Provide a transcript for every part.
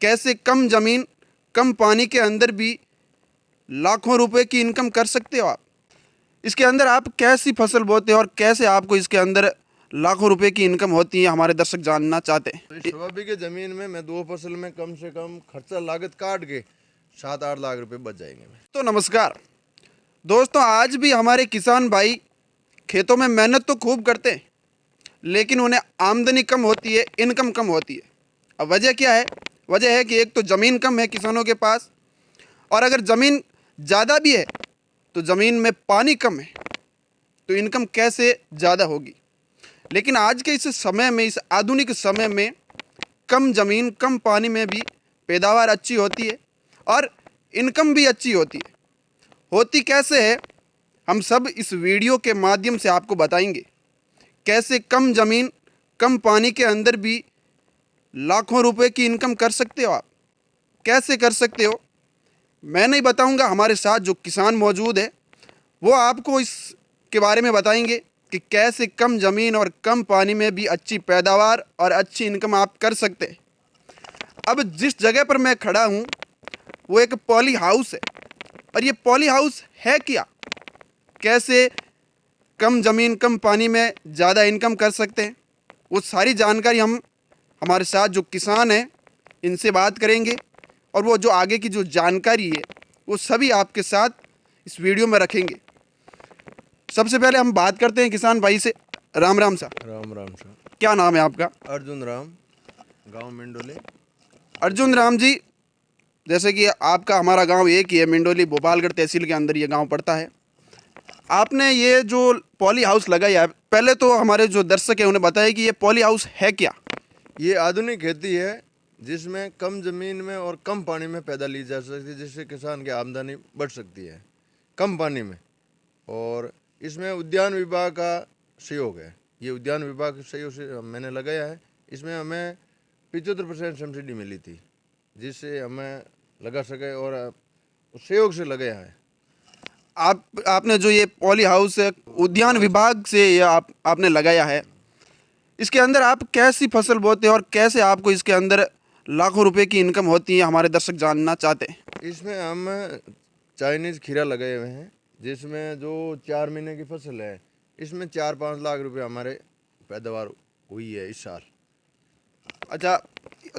कैसे कम ज़मीन कम पानी के अंदर भी लाखों रुपए की इनकम कर सकते हो आप। इसके अंदर आप कैसी फसल बोते हो और कैसे आपको इसके अंदर लाखों रुपए की इनकम होती है, हमारे दर्शक जानना चाहते हैं। तो इस 100 बीघे जमीन में मैं 2 फसल में कम से कम खर्चा लागत काट के 7-8 लाख रुपए बच जाएंगे। तो नमस्कार दोस्तों, आज भी हमारे किसान भाई खेतों में मेहनत तो खूब करते हैं, लेकिन उन्हें आमदनी कम होती है, इनकम कम होती है। अब वजह क्या है? वजह है कि एक तो ज़मीन कम है किसानों के पास, और अगर ज़मीन ज़्यादा भी है तो ज़मीन में पानी कम है, तो इनकम कैसे ज़्यादा होगी। लेकिन आज के इस समय में, इस आधुनिक समय में, कम ज़मीन कम पानी में भी पैदावार अच्छी होती है और इनकम भी अच्छी होती है। होती कैसे है, हम सब इस वीडियो के माध्यम से आपको बताएंगे। कैसे कम ज़मीन कम पानी के अंदर भी लाखों रुपए की इनकम कर सकते हो आप। कैसे कर सकते हो मैं नहीं बताऊंगा, हमारे साथ जो किसान मौजूद है वो आपको इसके बारे में बताएंगे कि कैसे कम ज़मीन और कम पानी में भी अच्छी पैदावार और अच्छी इनकम आप कर सकते हैं। अब जिस जगह पर मैं खड़ा हूँ वो एक पॉली हाउस है, और ये पॉली हाउस है क्या, कैसे कम ज़मीन कम पानी में ज़्यादा इनकम कर सकते हैं, वो सारी जानकारी हम हमारे साथ जो किसान हैं इनसे बात करेंगे, और वो जो आगे की जो जानकारी है वो सभी आपके साथ इस वीडियो में रखेंगे। सबसे पहले हम बात करते हैं किसान भाई से। राम राम सा। राम राम सर। क्या नाम है आपका? अर्जुन राम, गांव मिंडोले। अर्जुन राम जी, जैसे कि आपका हमारा गांव एक ही है, मिंडोली भोपालगढ़ तहसील के अंदर ये गांव पड़ता है। आपने ये जो पॉली हाउस लगाया है, पहले तो हमारे जो दर्शक हैं उन्हें बताया कि ये पॉली हाउस है क्या। ये आधुनिक खेती है जिसमें कम ज़मीन में और कम पानी में पैदा ली जा सकती है, जिससे किसान की आमदनी बढ़ सकती है कम पानी में। और इसमें उद्यान विभाग का सहयोग है। ये उद्यान विभाग के सहयोग से मैंने लगाया है। इसमें हमें 75% सब्सिडी मिली थी, जिससे हमें लगा सके, और सहयोग से लगाया है। आपने जो ये पॉली हाउस है उद्यान विभाग से ये आपने लगाया है, इसके अंदर आप कैसी फसल बोते हैं और कैसे आपको इसके अंदर लाखों रुपए की इनकम होती है, हमारे दर्शक जानना चाहते हैं। इसमें हम चाइनीज़ खीरा लगाए हुए हैं, जिसमें जो 4 महीने की फसल है, इसमें 4-5 लाख रुपए हमारे पैदावार हुई है इस साल। अच्छा,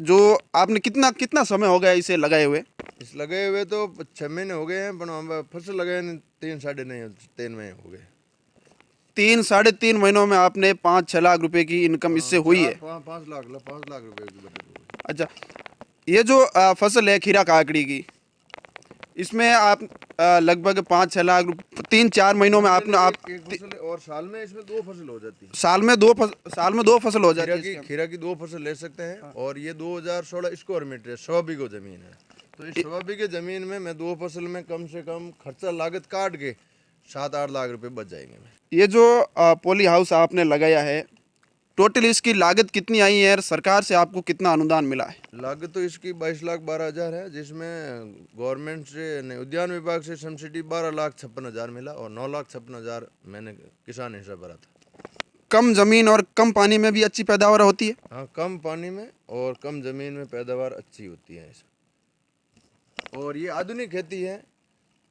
जो आपने कितना कितना समय हो गया इसे लगाए हुए? इस लगे हुए तो 6 महीने हो गए हैं, पर हम फसल लगाए 3-3.5 महीने हो गए। 3-3.5 महीनों में आपने 5-6 लाख रुपए की इनकम इससे हुई है। 5 लाख रुपए की बचत हो गई। अच्छा, ये जो फसल है खीरा काकड़ी की, इसमें आप लगभग 5-6 लाख 3-4 महीनों में आपने एक फसल, और साल में इसमें 2 फसल हो जाती है। साल में दो फसल हो जाती है। खीरा की 2 फसल ले सकते हैं। और ये 2016 स्क्वायर मीटर है, 100 बीघो जमीन है। तो इस 100 बीघे जमीन में मैं 2 फसल में कम से कम खर्चा लागत काट के 7-8 लाख रुपए बच जाएंगे। ये जो पॉली हाउस आपने लगाया है, टोटल इसकी लागत कितनी आई है और सरकार से आपको कितना अनुदान मिला है? लागत तो इसकी 22,12,000 है, जिसमें गवर्नमेंट से उद्यान विभाग से सब्सिडी 12,56,000 मिला, और 9,56,000 मैंने किसान हिस्सा भरा था। कम ज़मीन और कम पानी में भी अच्छी पैदावार होती है? हाँ, कम पानी में और कम ज़मीन में पैदावार अच्छी होती है। और ये आधुनिक खेती है,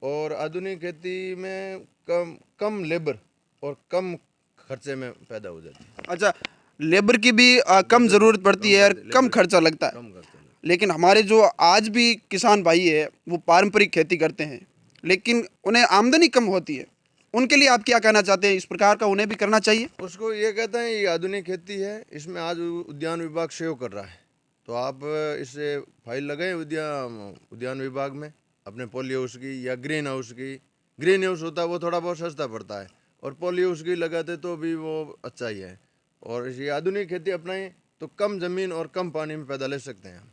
और आधुनिक खेती में कम लेबर और कम खर्चे में पैदा हो जाती है। अच्छा, लेबर की भी कम ज़रूरत पड़ती है और कम खर्चा लगता है। लेकिन हमारे जो आज भी किसान भाई है वो पारंपरिक खेती करते हैं, लेकिन उन्हें आमदनी कम होती है। उनके लिए आप क्या कहना चाहते हैं? इस प्रकार का उन्हें भी करना चाहिए? उसको ये कहते हैं ये आधुनिक खेती है, इसमें आज उद्यान विभाग सहयोग कर रहा है। तो आप इससे फाइल लगाएं उद्यान विभाग में, अपने पॉली हाउस की या ग्रीन हाउस की। ग्रीन हाउस होता है वो थोड़ा बहुत सस्ता पड़ता है, और पॉली हाउस की लगाते तो भी वो अच्छा ही है। और ये आधुनिक खेती अपनाएं तो कम ज़मीन और कम पानी में पैदा ले सकते हैं हम,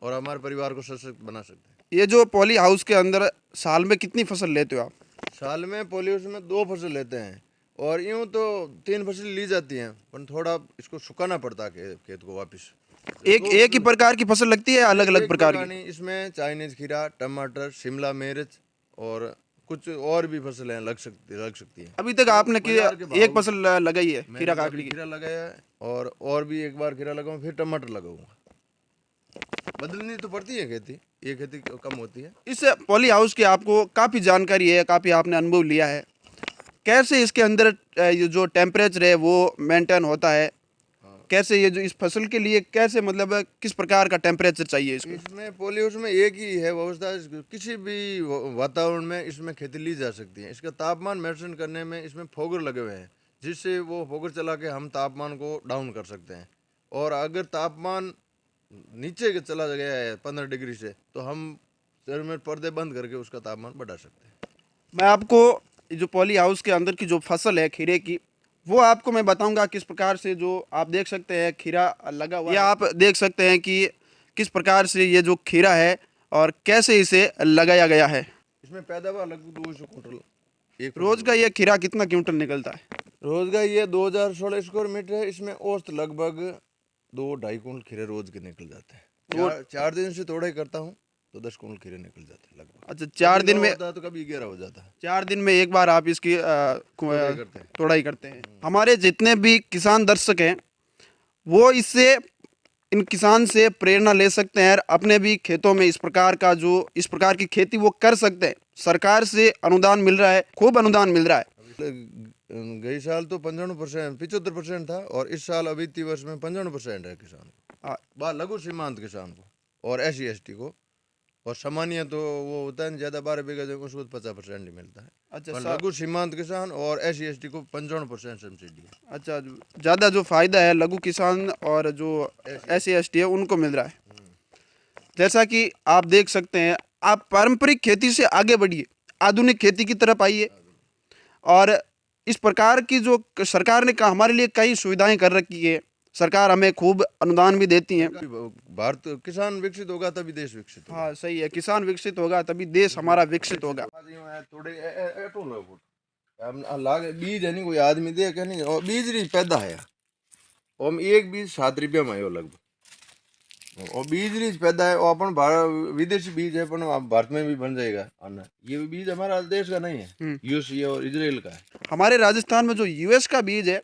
और हमारे परिवार को सशक्त बना सकते हैं। ये जो पॉली हाउस के अंदर साल में कितनी फसल लेते हो आप? साल में पॉली हाउस में 2 फसल लेते हैं, और यूँ तो 3 फसल ली जाती हैं, पर थोड़ा इसको सुखाना पड़ता है खेत को वापस। एक ही प्रकार की फसल लगती है, अलग अलग प्रकार की? इसमें चाइनीज खीरा, टमाटर, शिमला मिर्च और कुछ और भी फसलें लग सकती है। अभी तक आपने एक फसल लगाई है खीरा काकड़ी की? खीरा लगाया है, और भी एक बार खीरा लगाऊं, फिर टमाटर लगाऊंगा। बदलनी तो पड़ती है खेती, ये खेती कम होती है। इस पॉली हाउस की आपको काफ़ी जानकारी है, काफ़ी आपने अनुभव लिया है। कैसे इसके अंदर ये जो टेम्परेचर है वो मेंटेन होता है, कैसे ये जो इस फसल के लिए कैसे मतलब किस प्रकार का टेम्परेचर चाहिए इसको? इसमें पॉली हाउस में एक ही है व्यवस्था, किसी भी वातावरण में इसमें खेती ली जा सकती है। इसका तापमान मेंटेन करने में इसमें फोगर लगे हुए हैं, जिससे वो फोगर चला के हम तापमान को डाउन कर सकते हैं। और अगर तापमान नीचे के चला गया है 15 डिग्री से, तो हम शरीर में पर्दे बंद करके उसका तापमान बढ़ा सकते हैं। मैं आपको ये जो पॉली हाउस के अंदर की जो फसल है खीरे की, वो आपको मैं बताऊंगा किस प्रकार से। जो आप देख सकते हैं खीरा लगा हुआ है, या आप देख सकते हैं कि किस प्रकार से ये जो खीरा है और कैसे इसे लगाया गया है। इसमें पैदावार लगभग 200 कुंटल एक रोज का ये खीरा कितना क्विंटल निकलता है? रोज का ये 2016 स्क्वायर मीटर है। इसमें औसत लगभग 2-2.5 कुंटल खीरे रोज के निकल जाते हैं। 4 दिन से तोड़ाई करता हूँ तो 10 कुंटल खीरे निकल जाते हैं लगभग। अच्छा, 4 दिन में होता है तो कभी 11 हो जाता है। 4 दिन में एक बार आप इसकी करते हैं। तोड़ाई करते हैं। हमारे जितने भी किसान दर्शक हैं वो इससे इन किसान से प्रेरणा ले सकते हैं और अपने भी खेतों में इस प्रकार का जो इस प्रकार की खेती वो कर सकते हैं। सरकार से अनुदान मिल रहा है, खूब अनुदान मिल रहा है। गई साल तो 95% 75% था, और इस साल अभी वित्तीय वर्ष में 95% है किसान हाँ। को, लघु सीमांत किसान को और SC/ST को। और सामान्य तो वो होता है ज़्यादा 12 बीघा जो उसको 50% ही मिलता है। अच्छा, पर लघु सीमांत किसान और SC/ST को 55% सब्सिडी है। अच्छा, ज़्यादा जो फायदा है लघु किसान और जो SC/ST है उनको मिल रहा है। जैसा कि आप देख सकते हैं, आप पारंपरिक खेती से आगे बढ़िए, आधुनिक खेती की तरफ आइए। और इस प्रकार की जो सरकार ने हमारे लिए कई सुविधाएं कर रखी है, सरकार हमें खूब अनुदान भी देती है। भारत किसान विकसित होगा तभी देश विकसित होगा। हाँ, सही है, किसान विकसित होगा तभी देश हमारा विकसित होगा। थोड़े लाग बीज है नहीं, कोई आदमी दे क्या नहीं, और बीज नहीं पैदा है। और एक बीज 7 रुपया में आयो लगभग, और बीज नहीं पैदा है। और अपन विदेशी बीज है, अपन भारत में भी बन जाएगा आना। ये बीज हमारा देश का नहीं है, यूएस और इजराइल का है। हमारे राजस्थान में जो यूएस का बीज है,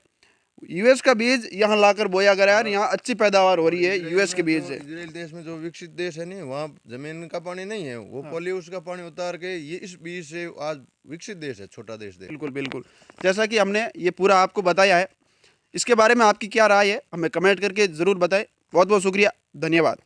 यूएस का बीज यहाँ लाकर बोया गया है और यहाँ अच्छी पैदावार हो रही है यूएस के बीज से। इजराइल देश में जो विकसित देश है नहीं, वहाँ जमीन का पानी नहीं है, वो पॉली हाउस का पानी उतार के ये इस बीज से आज विकसित देश है, छोटा देश। बिल्कुल बिल्कुल, जैसा कि हमने ये पूरा आपको बताया है। इसके बारे में आपकी क्या राय है हमें कमेंट करके ज़रूर बताएं। बहुत बहुत शुक्रिया, धन्यवाद।